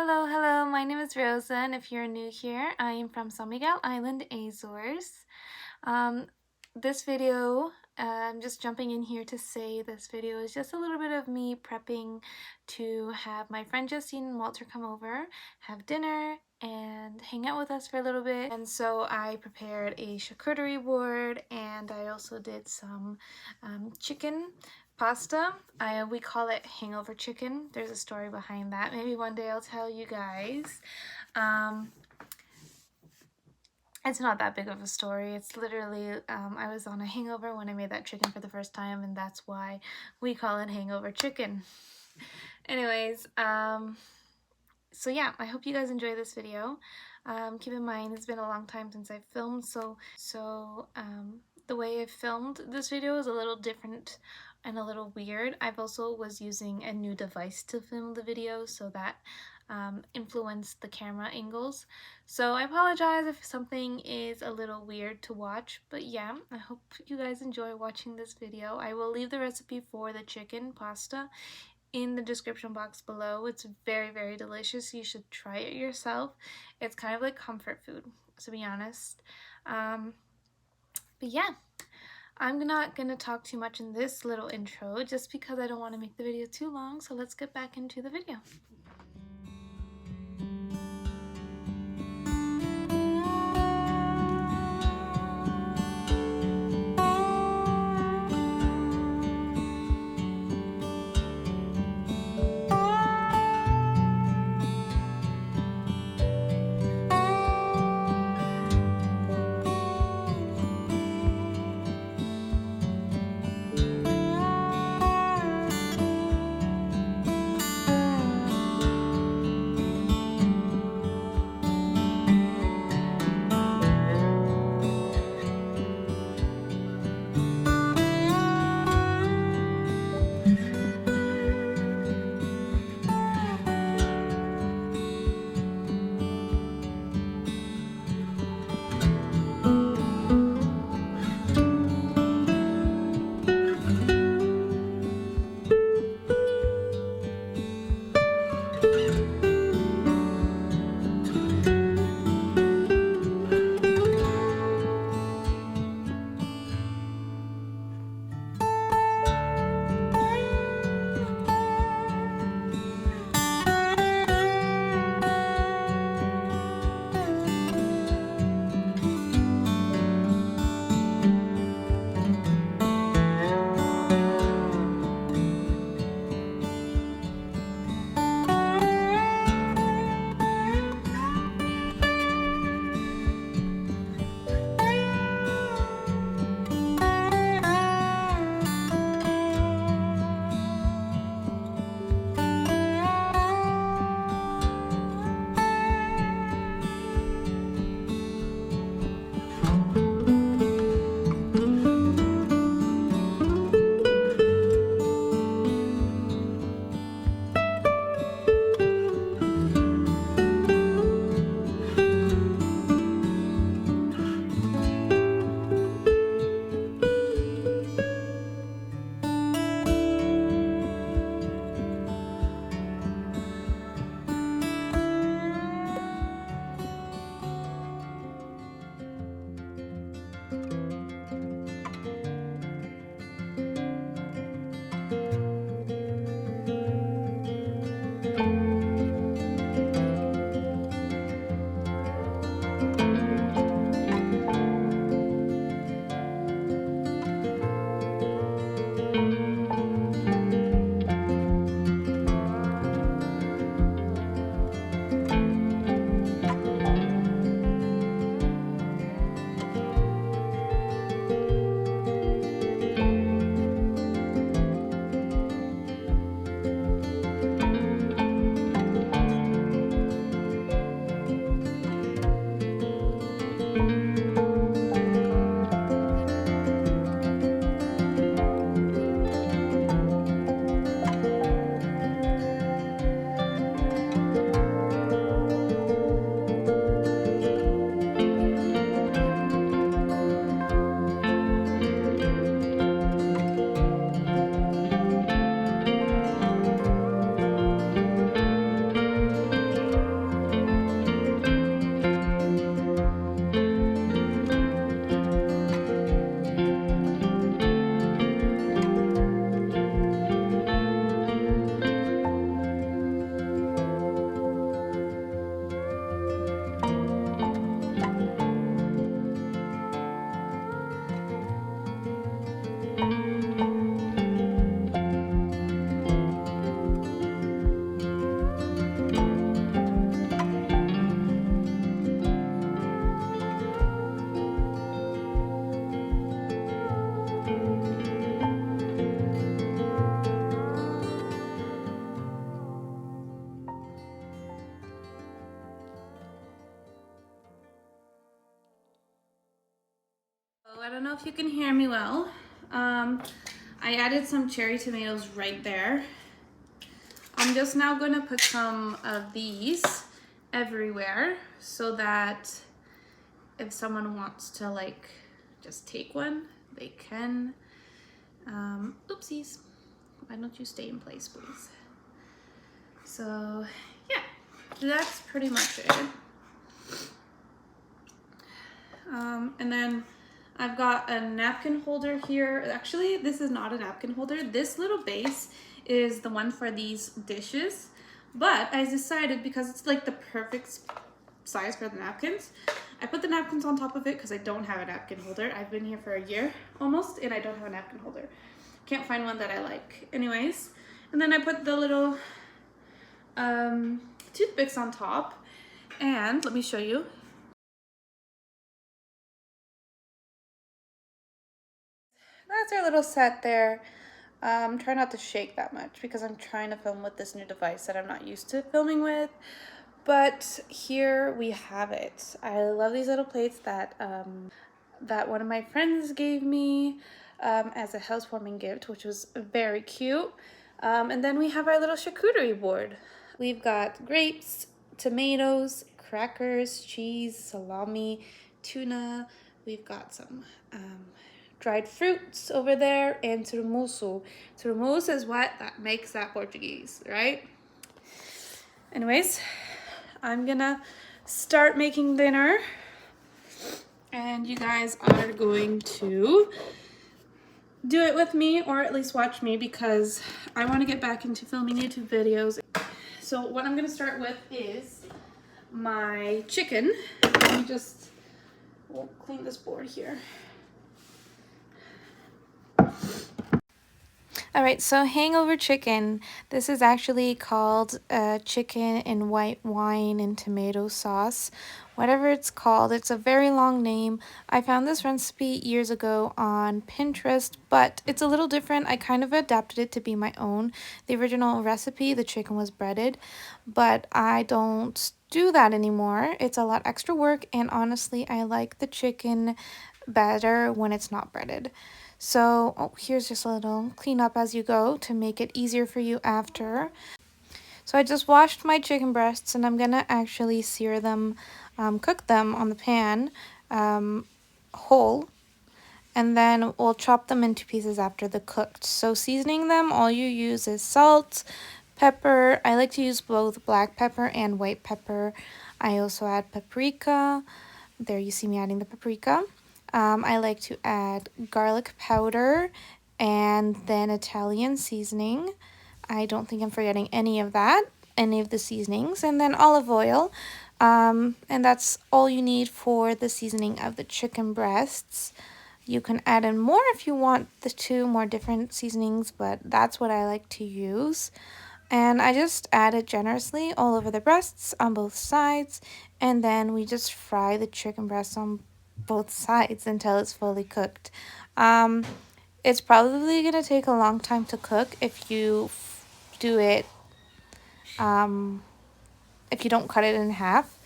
Hello, my name is Rosa, and if you're new here, I am from San Miguel Island, Azores. Um, this video, I'm just jumping in here to say this video is just a little bit of me prepping to have my friend Justine and Walter come over, have dinner, and hang out with us for a little bit. And so I prepared a charcuterie board, and I also did some chicken pasta. We call it Hangover Chicken. There's a story behind that. Maybe one day I'll tell you guys. It's not that big of a story. It's literally, I was on a hangover when I made that chicken for the first time, and that's why we call it Hangover Chicken. Anyways, so yeah, I hope you guys enjoy this video. Keep in mind, it's been a long time since I've filmed, so the way I filmed this video is a little different and a little weird. I've also was using a new device to film the video, so that influenced the camera angles. So I apologize if something is a little weird to watch, but yeah, I hope you guys enjoy watching this video. I will leave the recipe for the chicken pasta in the description box below. It's very delicious. You should try it yourself. It's kind of like comfort food, to be honest. But yeah, I'm not gonna talk too much in this little intro just because I don't want to make the video too long, so let's get back into the video. know if you can hear me well. I added some cherry tomatoes right there. I'm just now going to put some of these everywhere so that if someone wants to like just take one, they can. Oopsies. Why don't you stay in place, please? So yeah, that's pretty much it. And then I've got a napkin holder here. Actually, this is not a napkin holder. This little base is the one for these dishes. But I decided, because it's like the perfect size for the napkins, I put the napkins on top of it because I don't have a napkin holder. I've been here for a year almost and I don't have a napkin holder. Can't find one that I like. Anyways, and then I put the little toothpicks on top, and let me show you. That's our little set there. Try not to shake that much because I'm trying to film with this new device that I'm not used to filming with. But here we have it. I love these little plates that that one of my friends gave me as a housewarming gift, which was very cute. And then we have our little charcuterie board. We've got grapes, tomatoes, crackers, cheese, salami, tuna. We've got some dried fruits over there, and Tremoço. Tremoço is what that makes that Portuguese, right? Anyways, I'm gonna start making dinner, and you guys are going to do it with me, or at least watch me, because I want to get back into filming YouTube videos. So what I'm gonna start with is my chicken. Let me just clean this board here. Alright, so Hangover Chicken. This is actually called chicken in white wine and tomato sauce. Whatever it's called, it's a very long name. I found this recipe years ago on Pinterest, but it's a little different. I kind of adapted it to be my own. The original recipe, the chicken was breaded, but I don't do that anymore. It's a lot extra work, and honestly, I like the chicken better when it's not breaded. So, oh, here's just a little cleanup as you go to make it easier for you after. So I just washed my chicken breasts, and I'm going to actually sear them, cook them on the pan whole, and then we'll chop them into pieces after the cooked. So seasoning them, all you use is salt, pepper. I like to use both black pepper and white pepper. I also add paprika. There you see me adding the paprika. I like to add garlic powder and then Italian seasoning. I don't think I'm forgetting any of that, any of the seasonings. And then olive oil. And that's all you need for the seasoning of the chicken breasts. You can add in more if you want the two more different seasonings, but that's what I like to use. And I just add it generously all over the breasts on both sides. And then we just fry the chicken breasts on both sides until it's fully cooked. It's probably going to take a long time to cook if you do it, if you don't cut it in half.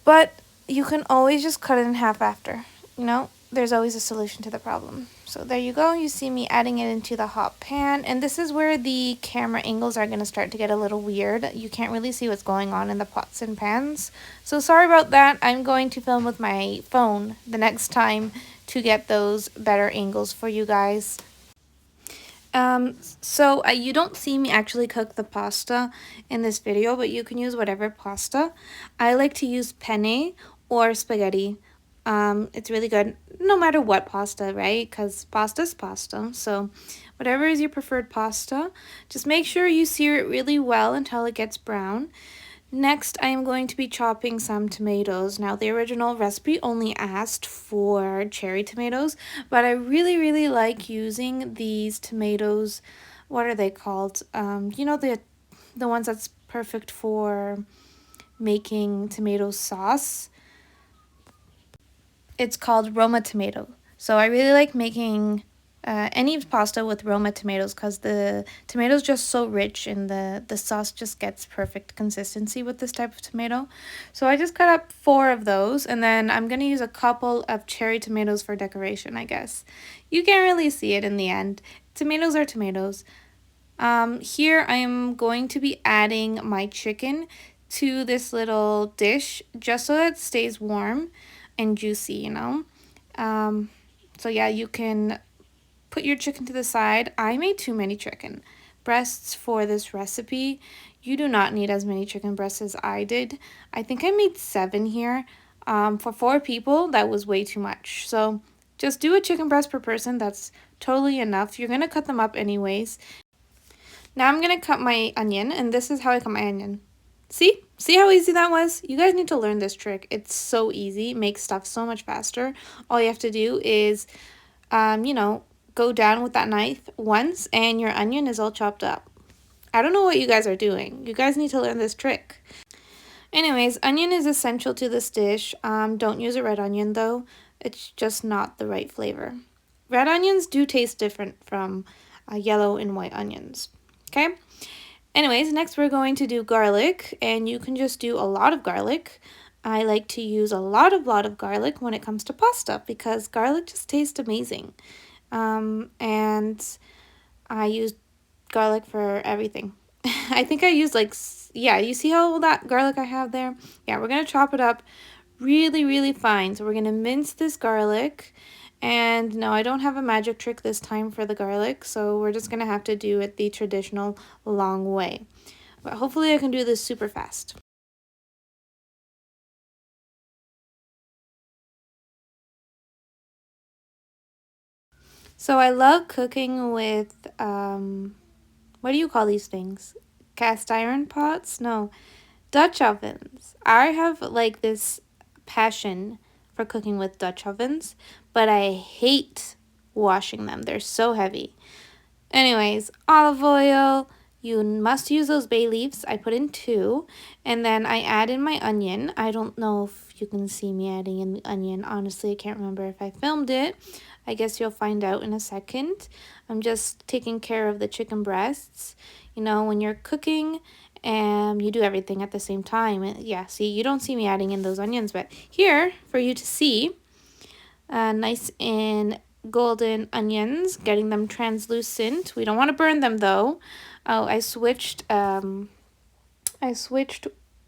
But you can always just cut it in half after, you know? There's always a solution to the problem. So there you go. You see me adding it into the hot pan. And this is where the camera angles are going to start to get a little weird. You can't really see what's going on in the pots and pans. So sorry about that. I'm going to film with my phone the next time to get those better angles for you guys. So you don't see me actually cook the pasta in this video, but you can use whatever pasta. I like to use penne or spaghetti. It's really good no matter what pasta, right? Because pasta's pasta. So whatever is your preferred pasta, just make sure you sear it really well until it gets brown. Next, I am going to be chopping some tomatoes. Now, the original recipe only asked for cherry tomatoes, but I really like using these tomatoes. What are they called? You know, the ones that's perfect for making tomato sauce. It's called Roma tomato. So I really like making any pasta with Roma tomatoes, because the tomato's just so rich and the sauce just gets perfect consistency with this type of tomato. So I just cut up 4 of those, and then I'm going to use a couple of cherry tomatoes for decoration, I guess. You can't really see it in the end. Tomatoes are tomatoes. Here I'm going to be adding my chicken to this little dish just so it stays warm and juicy, you know. So yeah, you can put your chicken to the side. I made too many chicken breasts for this recipe. You do not need as many chicken breasts as I did. I think I made 7 here. For 4 people, that was way too much. So just do a chicken breast per person. That's totally enough. You're going to cut them up anyways. Now I'm going to cut my onion, and this is how I cut my onion. See? See how easy that was? You guys need to learn this trick. It's so easy. It makes stuff so much faster. All you have to do is, you know, go down with that knife once and your onion is all chopped up. I don't know what you guys are doing. You guys need to learn this trick. Anyways, onion is essential to this dish. Don't use a red onion though. It's just not the right flavor. Red onions do taste different from yellow and white onions. Okay? Anyways, next we're going to do garlic, and you can just do a lot of garlic. I like to use a lot of garlic when it comes to pasta because garlic just tastes amazing. And I use garlic for everything. I think I use like, yeah, you see how that garlic I have there? Yeah, we're going to chop it up really fine. So we're going to mince this garlic. And no, I don't have a magic trick this time for the garlic, so we're just going to have to do it the traditional long way. But hopefully I can do this super fast. So I love cooking with, what do you call these things? Cast iron pots? No, Dutch ovens. I have like this passion for cooking with Dutch ovens, but I hate washing them. They're so heavy. Anyways, olive oil. You must use those bay leaves. I put in 2. And then I add in my onion. I don't know if you can see me adding in the onion. Honestly, I can't remember if I filmed it. I guess you'll find out in a second. I'm just taking care of the chicken breasts. You know, when you're cooking and you do everything at the same time. And yeah, see, you don't see me adding in those onions, but here, for you to see, nice and golden onions, getting them translucent. We don't want to burn them though. Oh, I switched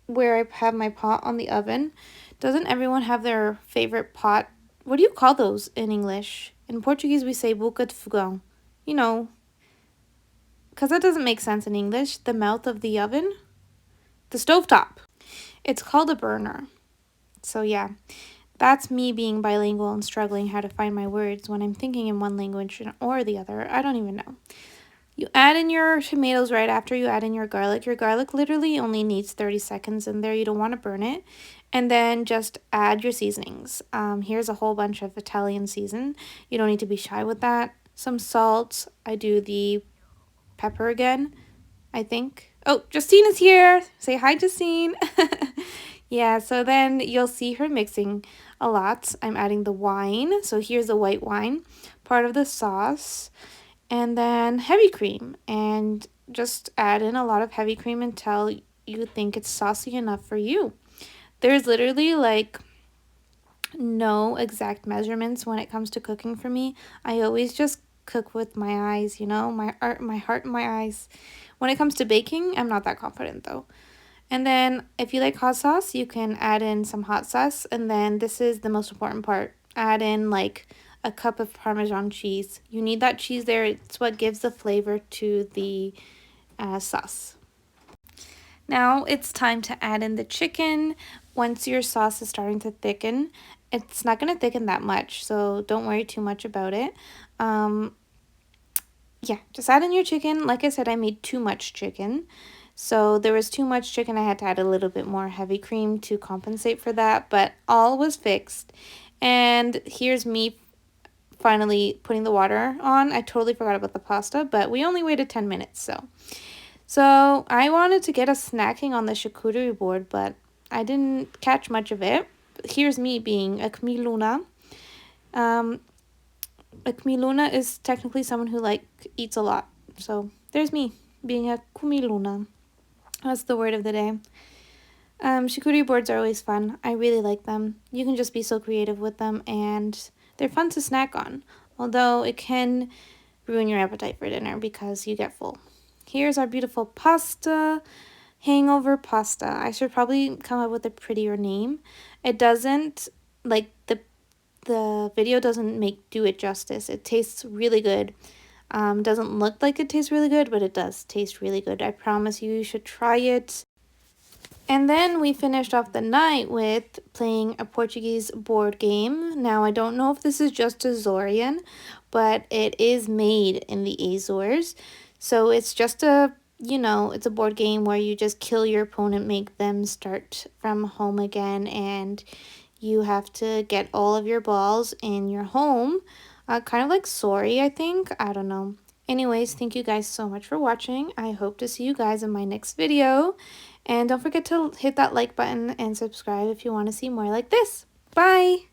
where I have my pot on the oven. Doesn't everyone have their favorite pot? What do you call those in English? In Portuguese we say boca de fogão. You know, because that doesn't make sense in English. The mouth of the oven? The stovetop. It's called a burner. So yeah, that's me being bilingual and struggling how to find my words when I'm thinking in one language or the other. I don't even know. You add in your tomatoes right after you add in your garlic. Your garlic literally only needs 30 seconds in there. You don't want to burn it. And then just add your seasonings. Here's a whole bunch of Italian season. You don't need to be shy with that. Some salt. I do the pepper again, I think. Oh, Justine is here. Say hi, Justine. Yeah, so then you'll see her mixing a lot. I'm adding the wine. So here's the white wine, part of the sauce. And then heavy cream. And just add in a lot of heavy cream until you think it's saucy enough for you. There's literally like no exact measurements when it comes to cooking for me. I always just cook with my eyes, you know, my heart and my eyes. When it comes to baking, I'm not that confident though. And then if you like hot sauce, you can add in some hot sauce. And then this is the most important part. Add in like a cup of Parmesan cheese. You need that cheese there. It's what gives the flavor to the sauce. Now it's time to add in the chicken. Once your sauce is starting to thicken, it's not going to thicken that much, so don't worry too much about it. Yeah, just add in your chicken. Like I said, I made too much chicken. So there was too much chicken. I had to add a little bit more heavy cream to compensate for that, but all was fixed. And here's me finally putting the water on. I totally forgot about the pasta, but we only waited 10 minutes, so I wanted to get a snacking on the charcuterie board, but I didn't catch much of it. Here's me being a Camiluna. A kumiluna is technically someone who like eats a lot. So there's me being a kumiluna. That's the word of the day. Charcuterie boards are always fun. I really like them. You can just be so creative with them, and they're fun to snack on, although it can ruin your appetite for dinner because you get full. Here's our beautiful pasta, hangover pasta. I should probably come up with a prettier name. It doesn't, like, the video doesn't do it justice. It tastes really good. Doesn't look like it tastes really good, but it does taste really good. I promise you should try it. And then we finished off the night with playing a Portuguese board game. Now, I don't know if this is just Azorian, but it is made in the Azores. So it's just it's a board game where you just kill your opponent, make them start from home again, and you have to get all of your balls in your home. Kind of like Sorry, I think. I don't know. Anyways, thank you guys so much for watching. I hope to see you guys in my next video. And don't forget to hit that like button and subscribe if you want to see more like this. Bye!